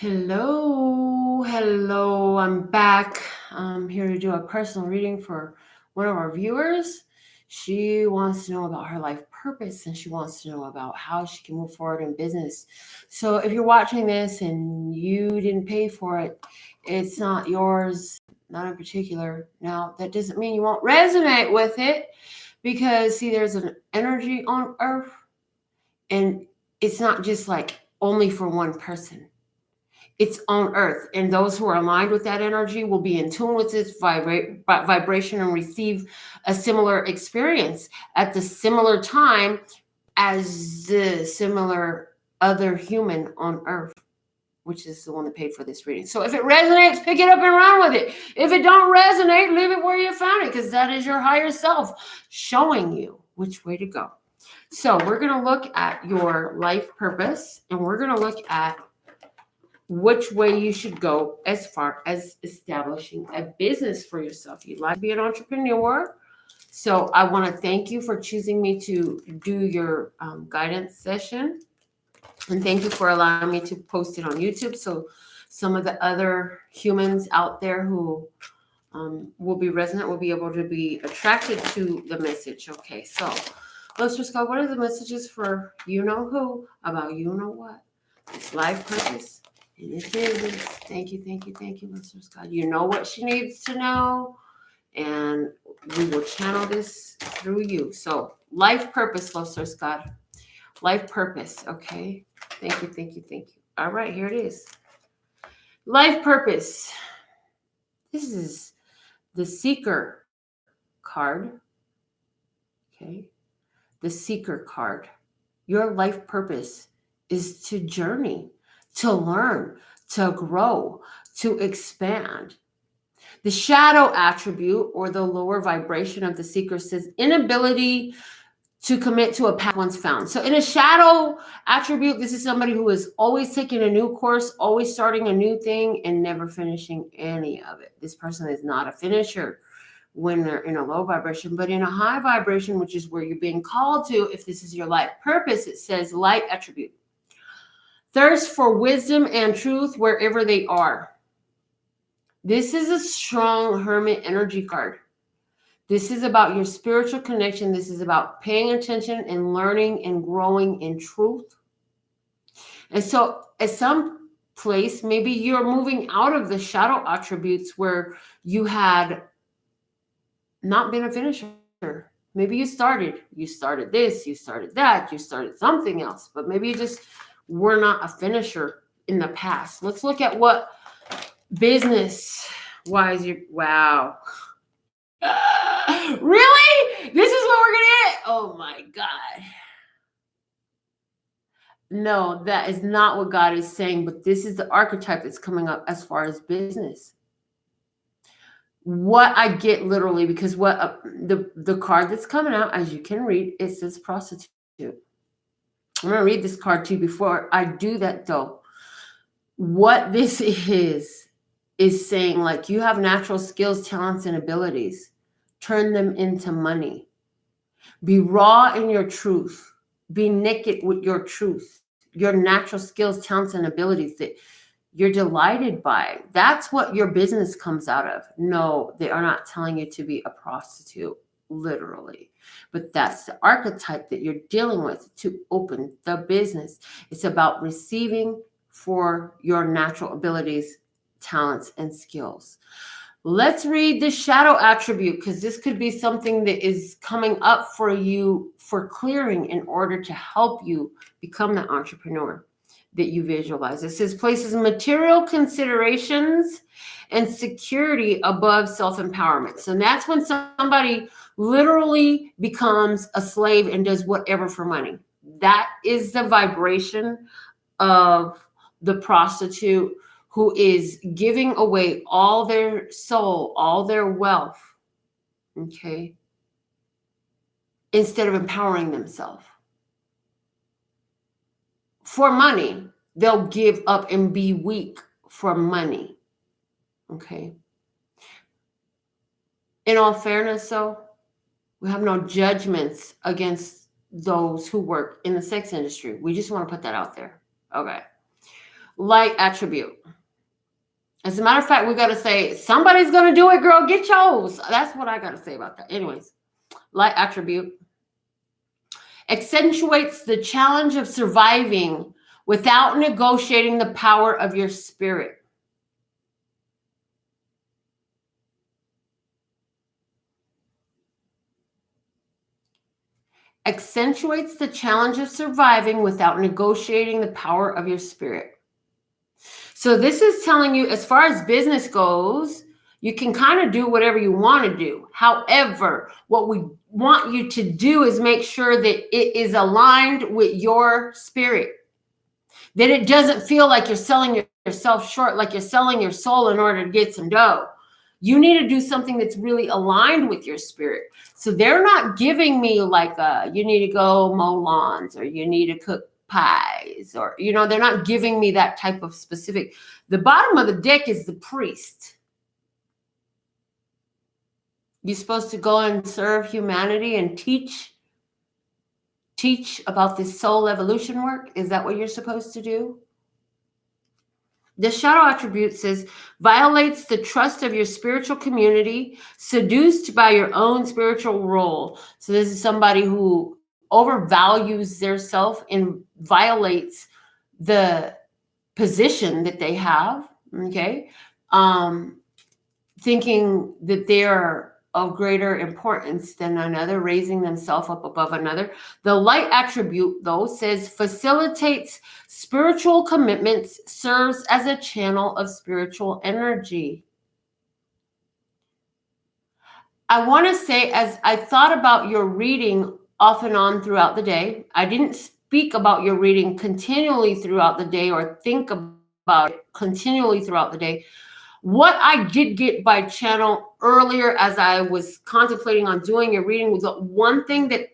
Hello. I'm back. I'm here to do a personal reading for one of our viewers. She wants to know about her life purpose and she wants to know about how she can move forward in business. So if you're watching this and you didn't pay for it, it's not yours, not in particular. Now, that doesn't mean you won't resonate with it because, see, there's an energy on earth and it's not just like only for one person. It's on earth, and those who are aligned with that energy will be in tune with its vibration and receive a similar experience at the similar time as the similar other human on earth, which is the one that paid for this reading. So if it resonates, pick it up and run with it. If it don't resonate, leave it where you found it, because that is your higher self showing you which way to go. So we're going to look at your life purpose, and we're going to look at which way you should go as far as establishing a business for yourself. You'd like to be an entrepreneur. So I want to thank you for choosing me to do your guidance session. And thank you for allowing me to post it on YouTube. So some of the other humans out there who will be resonant will be able to be attracted to the message. Okay, so let's just go. What are the messages for you know who about you know what? It's life purpose. In this business. Thank you, Mr. Scott. You know what she needs to know, and we will channel this through you. So, life purpose, Mr. Scott. Life purpose, okay? Thank you. All right, here it is. Life purpose. This is the Seeker card, okay? The Seeker card. Your life purpose is to journey, to learn, to grow, to expand. The shadow attribute, or the lower vibration of the seeker, says inability to commit to a path once found. So in a shadow attribute, this is somebody who is always taking a new course, always starting a new thing, and never finishing any of it. This person is not a finisher when they're in a low vibration, but in a high vibration, which is where you're being called to, if this is your life purpose, it says light attribute. Thirst for wisdom and truth wherever they are. This is a strong hermit energy card. This is about your spiritual connection. This is about paying attention and learning and growing in truth. And so at some place, maybe you're moving out of the shadow attributes where you had not been a finisher. Maybe you started this, you started that, you started something else, but maybe you just were not a finisher in the past. Let's look at what business wise you wow. Really? This is what we're gonna get? Oh my God. No, that is not what God is saying, but this is the archetype that's coming up as far as business. What I get literally, because what the card that's coming out, as you can read, it says prostitute. I'm going to read this card to you. Before I do that, though, what this is saying, like, you have natural skills, talents, and abilities. Turn them into money. Be raw in your truth. Be naked with your truth. Your natural skills, talents, and abilities that you're delighted by. That's what your business comes out of. No, they are not telling you to be a prostitute, literally. But that's the archetype that you're dealing with to open the business. It's about receiving for your natural abilities, talents, and skills. Let's read the shadow attribute, because this could be something that is coming up for you for clearing in order to help you become the entrepreneur that you visualize. It says places material considerations and security above self-empowerment. So that's when somebody literally becomes a slave and does whatever for money. That is the vibration of the prostitute who is giving away all their soul, all their wealth, okay, instead of empowering themselves. For money, they'll give up and be weak for money, okay? In all fairness, though, we have no judgments against those who work in the sex industry. We just want to put that out there, okay? Light attribute. As a matter of fact, we got to say, somebody's going to do it, girl. Get yours. That's what I got to say about that. Anyways, light attribute accentuates the challenge of surviving without negotiating the power of your spirit. Accentuates the challenge of surviving without negotiating the power of your spirit. So this is telling you, as far as business goes, you can kind of do whatever you want to do. However, what we want you to do is make sure that it is aligned with your spirit, that it doesn't feel like you're selling yourself short, like you're selling your soul in order to get some dough. You need to do something that's really aligned with your spirit. So they're not giving me like you need to go mow lawns, or you need to cook pies, or, you know, they're not giving me that type of specific. The bottom of the deck is the priest. You're supposed to go and serve humanity and teach about this soul evolution work. Is that what you're supposed to do? The shadow attribute says, violates the trust of your spiritual community, seduced by your own spiritual role. So this is somebody who overvalues their self and violates the position that they have, okay? Thinking that they are of greater importance than another, raising themselves up above another. The light attribute, though, says facilitates spiritual commitments, serves as a channel of spiritual energy. I want to say, as I thought about your reading off and on throughout the day, I didn't speak about your reading continually throughout the day or think about it continually throughout the day. What I did get by channel earlier, as I was contemplating on doing your reading, was the one thing that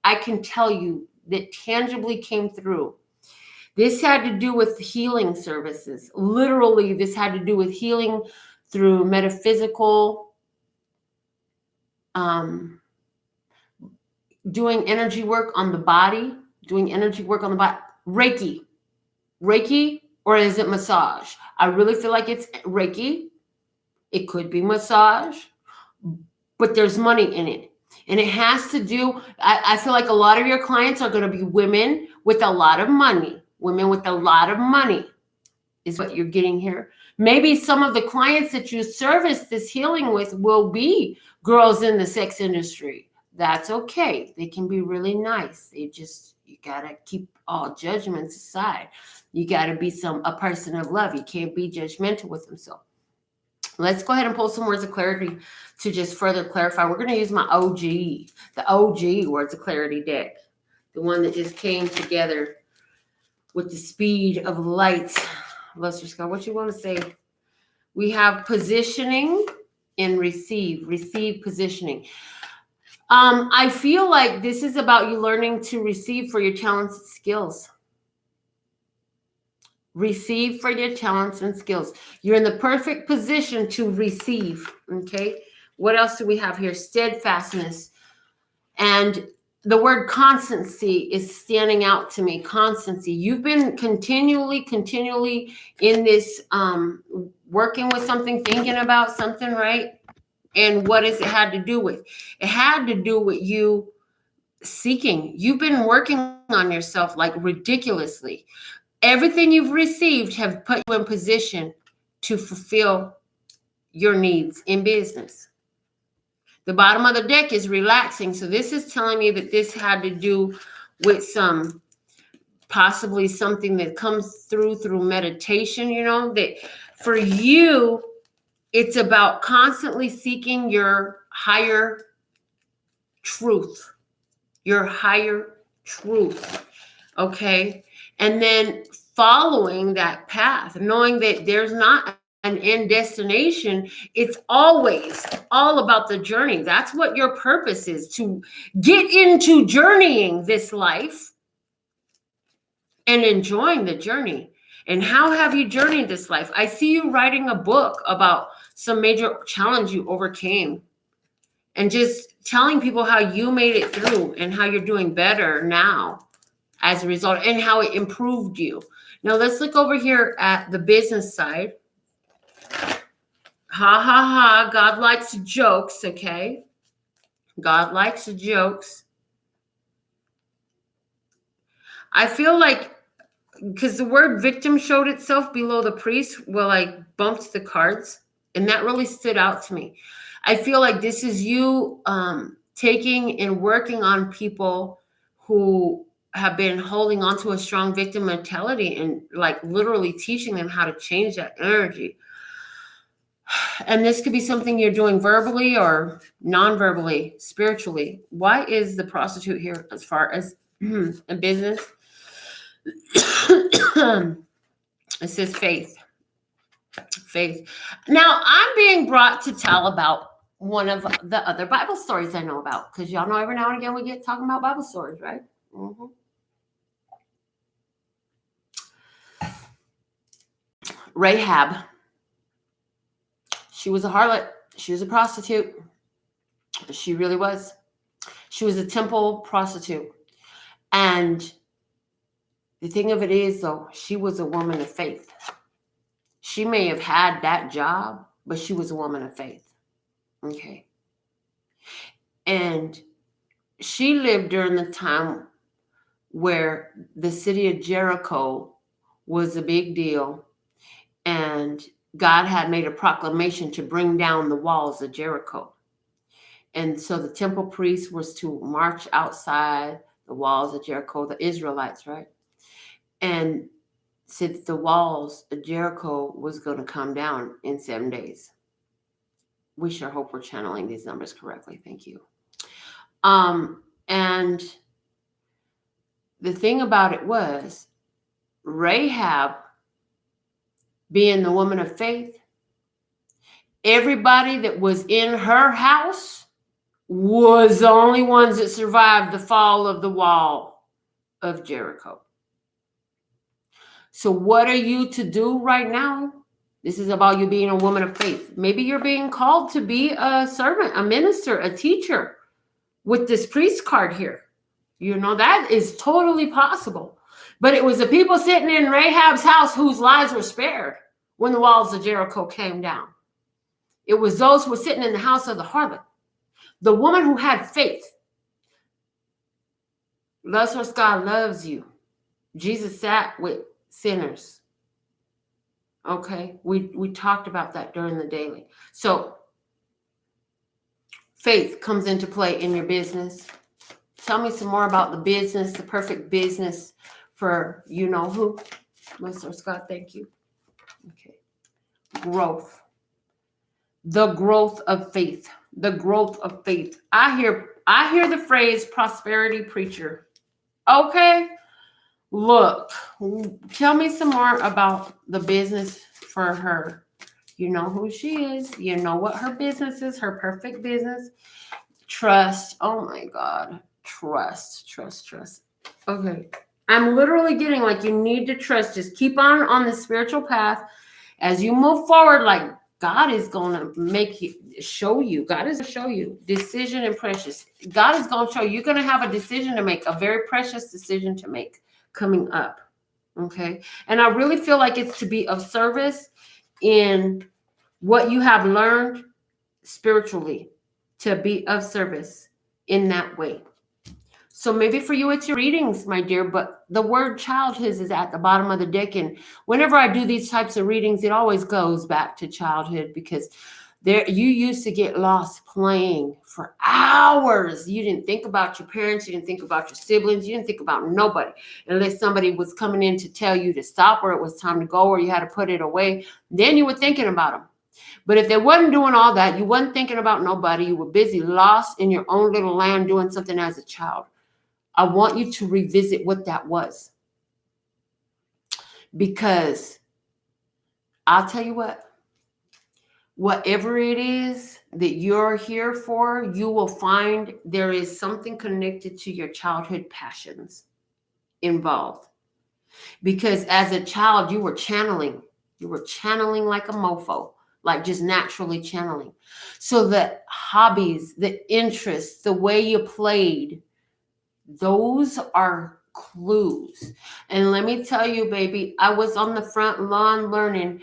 I can tell you that tangibly came through. This had to do with healing services. Literally, this had to do with healing through metaphysical, doing energy work on the body, Reiki, or is it massage? I really feel like it's Reiki. It could be massage, but there's money in it. And it has to do, I feel like a lot of your clients are going to be women with a lot of money. Women with a lot of money is what you're getting here. Maybe some of the clients that you service this healing with will be girls in the sex industry. That's okay. They can be really nice. You got to keep all judgments aside. You got to be a person of love. You can't be judgmental with them. So let's go ahead and pull some words of clarity to just further clarify. We're going to use my the OG words of clarity deck, the one that just came together with the speed of light. Luster Scott, what you want to say? We have positioning and receive positioning. I feel like this is about you learning to receive for your talents and skills. Receive for your talents and skills. You're in the perfect position to receive, okay? What else do we have here? Steadfastness. And the word constancy is standing out to me. Constancy. You've been continually in this working with something, thinking about something, right? And what has it had to do with? It had to do with you seeking. You've been working on yourself like ridiculously. Everything you've received have put you in position to fulfill your needs in business. The bottom of the deck is relaxing. So this is telling me that this had to do with possibly something that comes through meditation, you know, that for you, it's about constantly seeking your higher truth, okay? And then following that path, knowing that there's not an end destination. It's always all about the journey. That's what your purpose is, to get into journeying this life and enjoying the journey. And how have you journeyed this life? I see you writing a book about some major challenge you overcame, and just telling people how you made it through and how you're doing better now as a result and how it improved you. Now let's look over here at the business side. Ha ha ha. God likes jokes, okay? God likes jokes. I feel like, because the word victim showed itself below the priest, well, I bumped the cards, and that really stood out to me. I feel like this is you taking and working on people who have been holding on to a strong victim mentality and like literally teaching them how to change that energy. And this could be something you're doing verbally or non-verbally, spiritually. Why is the prostitute here as far as a business? It says faith. Faith. Now I'm being brought to tell about one of the other Bible stories I know about, because y'all know every now and again we get talking about Bible stories, right? Mm-hmm. Rahab. She was a harlot. She was a prostitute. She really was. She was a temple prostitute. And the thing of it is, though, she was a woman of faith. She may have had that job, but she was a woman of faith. Okay. And she lived during the time where the city of Jericho was a big deal. And God had made a proclamation to bring down the walls of Jericho. And so the temple priest was to march outside the walls of Jericho, the Israelites, right? And since the walls of Jericho was going to come down in 7 days. We sure hope we're channeling these numbers correctly. Thank you. And the thing about it was, Rahab, being the woman of faith, everybody that was in her house was the only ones that survived the fall of the wall of Jericho. So what are you to do right now? This is about you being a woman of faith. Maybe you're being called to be a servant, a minister, a teacher with this priest card here. You know, that is totally possible. But it was the people sitting in Rahab's house whose lives were spared when the walls of Jericho came down. It was those who were sitting in the house of the harlot. The woman who had faith. That's God loves you. Jesus sat with sinners. Okay, we talked about that during the daily. So faith comes into play in your business. Tell me some more about the business, the perfect business for you know who. Mr. Scott, thank you. Okay. Growth. The growth of faith. The growth of faith. I hear the phrase prosperity preacher. Okay. Look, tell me some more about the business for her. You know who she is. You know what her business is, her perfect business. Trust. Oh my God. Trust. Okay. I'm literally getting like you need to trust. Just keep on the spiritual path. As you move forward, like God is going to show you. God is going to show you decision and precious. God is going to show you. You're going to have a decision to make, a very precious decision to make coming up. Okay. And I really feel like it's to be of service in what you have learned spiritually, to be of service in that way. So maybe for you, it's your readings, my dear, but the word childhood is at the bottom of the deck. And whenever I do these types of readings, it always goes back to childhood, because there you used to get lost playing for hours. You didn't think about your parents. You didn't think about your siblings. You didn't think about nobody unless somebody was coming in to tell you to stop, or it was time to go, or you had to put it away. Then you were thinking about them. But if they wasn't doing all that, you wasn't thinking about nobody. You were busy, lost in your own little land doing something as a child. I want you to revisit what that was. Because I'll tell you what, whatever it is that you're here for, you will find there is something connected to your childhood passions involved. Because as a child, you were channeling like a mofo, like just naturally channeling. So the hobbies, the interests, the way you played, those are clues. And let me tell you, baby, I was on the front lawn learning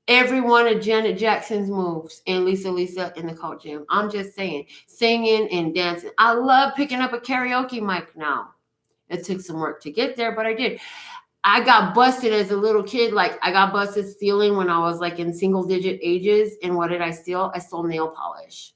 every one of Janet Jackson's moves and Lisa in the Cult Jam. I'm just saying, singing and dancing. I love picking up a karaoke mic now. It took some work to get there, but I did. I got busted as a little kid. Like, I got busted stealing when I was like in single digit ages. And what did I steal? I stole nail polish.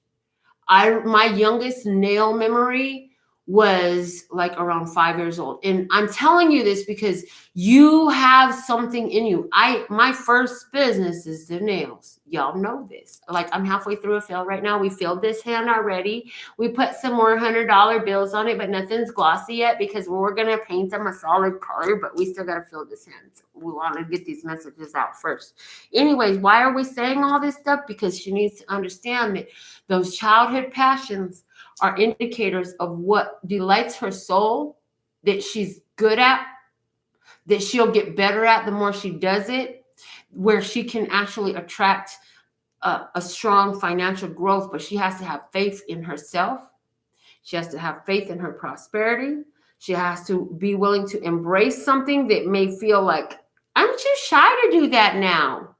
My youngest nail memory was like around 5 years old. And I'm telling you this because you have something in you. My first business is the nails. Y'all know this. Like, I'm halfway through a fill right now. We filled this hand already. We put some more $100 bills on it, but nothing's glossy yet because we're going to paint them a solid color, but we still got to fill this hand. So we want to get these messages out first. Anyways, why are we saying all this stuff? Because she needs to understand that those childhood passions are indicators of what delights her soul, that she's good at, that she'll get better at the more she does it, where she can actually attract a strong financial growth, but she has to have faith in herself. She has to have faith in her prosperity. She has to be willing to embrace something that may feel like, I'm too shy to do that now.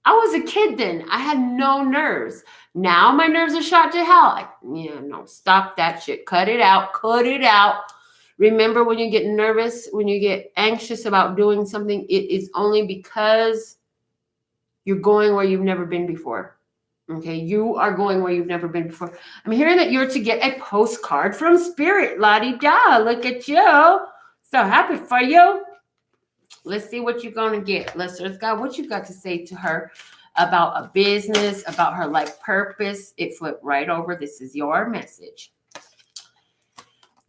I was a kid then. I had no nerves. Now my nerves are shot to hell. No, stop that shit. Cut it out. Cut it out. Remember, when you get nervous, when you get anxious about doing something, it is only because you're going where you've never been before. Okay, you are going where you've never been before. I'm hearing that you're to get a postcard from Spirit. La-di-da. Look at you. So happy for you. Let's see what you're going to get. Let's ask God what you got to say to her about a business, about her life purpose. It flipped right over. This is your message.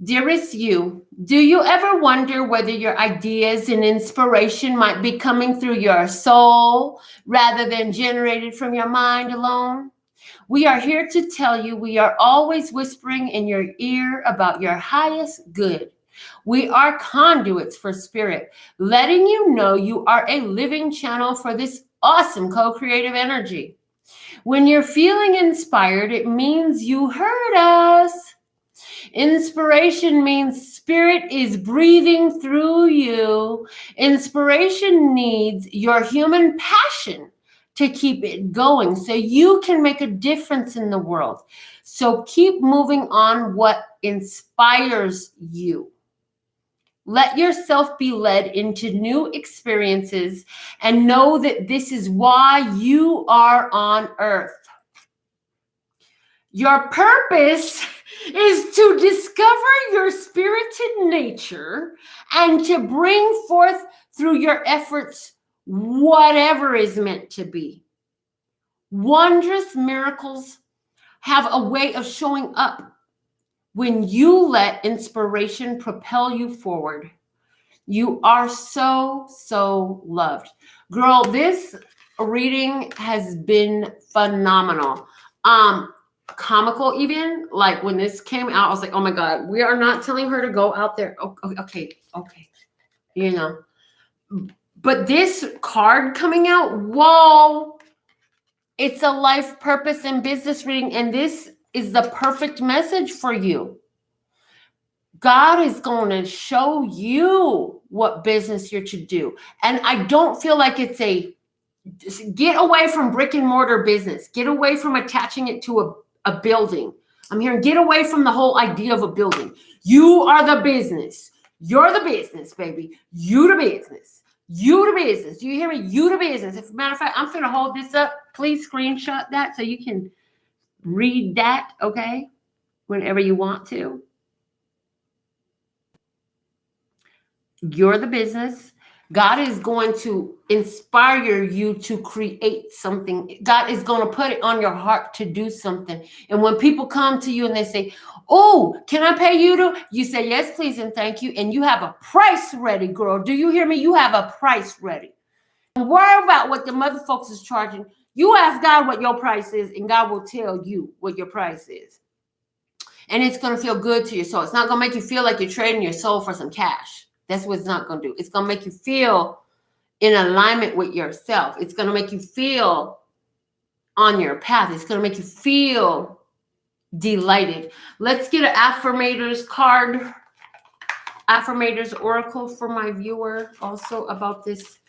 Dearest you, do you ever wonder whether your ideas and inspiration might be coming through your soul rather than generated from your mind alone? We are here to tell you we are always whispering in your ear about your highest good. We are conduits for spirit, letting you know you are a living channel for this awesome co-creative energy. When you're feeling inspired, it means you heard us. Inspiration means spirit is breathing through you. Inspiration needs your human passion to keep it going so you can make a difference in the world. So keep moving on what inspires you. Let yourself be led into new experiences and know that this is why you are on earth. Your purpose is to discover your spirited nature and to bring forth through your efforts whatever is meant to be. Wondrous miracles have a way of showing up when you let inspiration propel you forward. You are so, so loved. Girl, this reading has been phenomenal. Comical even. Like, when this came out, I was like, oh my God, we are not telling her to go out there. Okay. You know. But this card coming out, whoa. It's a life purpose and business reading, and this is the perfect message for you. God is going to show you what business you're to do. And I don't feel like it's get away from brick and mortar business. Get away from attaching it to a building. I'm hearing get away from the whole idea of a building. You are the business. You're the business, baby. You the business. You the business. Do you hear me? You the business. As a matter of fact, I'm going to hold this up. Please screenshot that so you can read that, okay? Whenever you want to. You're the business. God is going to inspire you to create something. God is going to put it on your heart to do something. And when people come to you and they say, oh, can I pay you to? You say, yes, please, and thank you. And you have a price ready, girl. Do you hear me? You have a price ready. Don't worry about what the mother folks is charging. You ask God what your price is, and God will tell you what your price is. And it's going to feel good to your soul. It's not going to make you feel like you're trading your soul for some cash. That's what it's not going to do. It's going to make you feel in alignment with yourself. It's going to make you feel on your path. It's going to make you feel delighted. Let's get an affirmators card. affirmators oracle for my viewer also about this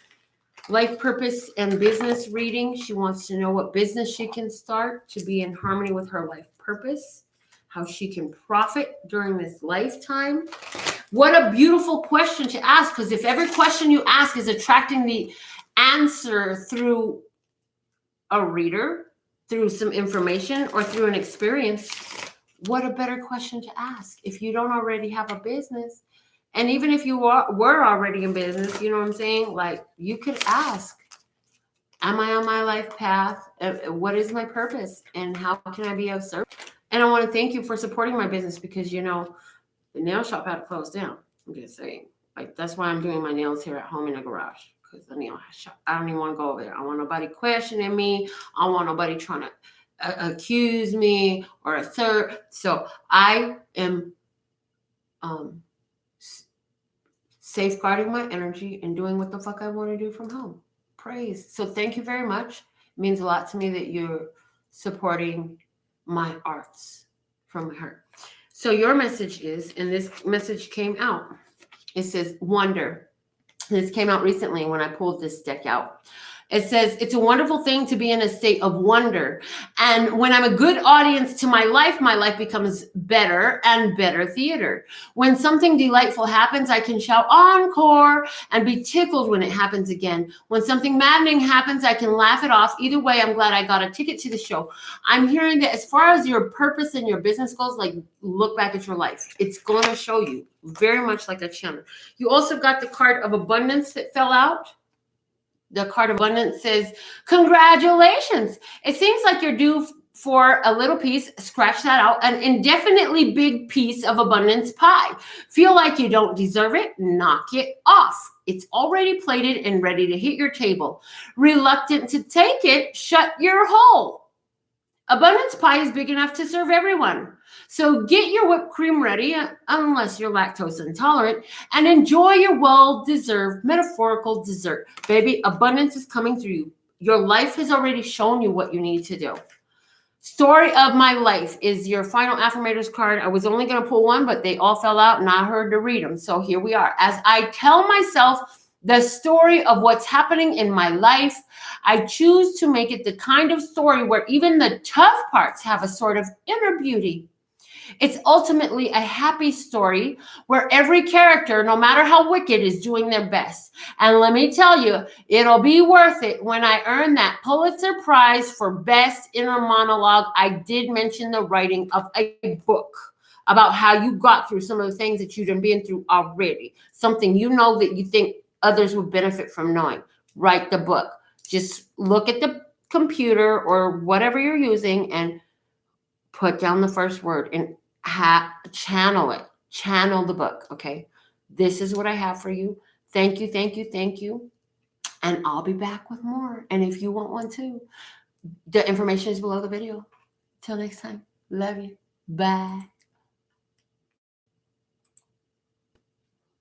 life purpose and business reading. She wants to know what business she can start to be in harmony with her life purpose, how she can profit during this lifetime. What a beautiful question to ask, because if every question you ask is attracting the answer through a reader, through some information, or through an experience, what a better question to ask if you don't already have a business. And even if you were already in business, you know what I'm saying? Like, you could ask, am I on my life path? What is my purpose? And how can I be of service? And I want to thank you for supporting my business, because, you know, the nail shop had to close down. I'm just saying. Like, that's why I'm doing my nails here at home in the garage, because the nail shop, I don't even want to go over there. I want nobody questioning me. I want nobody trying to accuse me or assert. So I am safeguarding my energy and doing what the fuck I want to do from home. Praise. So thank you very much. It means a lot to me that you're supporting my arts from my heart. So your message is, and this message came out, it says wonder. This came out recently when I pulled this deck out. It says, it's a wonderful thing to be in a state of wonder. And when I'm a good audience to my life becomes better and better theater. When something delightful happens, I can shout encore and be tickled when it happens again. When something maddening happens, I can laugh it off. Either way, I'm glad I got a ticket to the show. I'm hearing that as far as your purpose and your business goes, like, look back at your life. It's going to show you very much like a channel. You also got the card of abundance that fell out. The card of abundance says, congratulations. It seems like you're due for a little piece. Scratch that out. An indefinitely big piece of abundance pie. Feel like you don't deserve it? Knock it off. It's already plated and ready to hit your table. Reluctant to take it? Shut your hole. Abundance pie is big enough to serve everyone. So get your whipped cream ready, unless you're lactose intolerant, and enjoy your well-deserved metaphorical dessert. Baby, abundance is coming through you. Your life has already shown you what you need to do. Story of my life is your final affirmators card. I was only going to pull one, but they all fell out and I heard to read them. So here we are. As I tell myself the story of what's happening in my life, I choose to make it the kind of story where even the tough parts have a sort of inner beauty. It's ultimately a happy story where every character, no matter how wicked, is doing their best. And let me tell you, it'll be worth it when I earn that Pulitzer Prize for Best Inner Monologue. I did mention the writing of a book about how you got through some of the things that you've been through already. Something you know that you think others would benefit from knowing. Write the book. Just look at the computer or whatever you're using and put down the first word and channel it. Channel the book, okay? This is what I have for you. Thank you, thank you, thank you. And I'll be back with more. And if you want one too, the information is below the video. Till next time. Love you. Bye.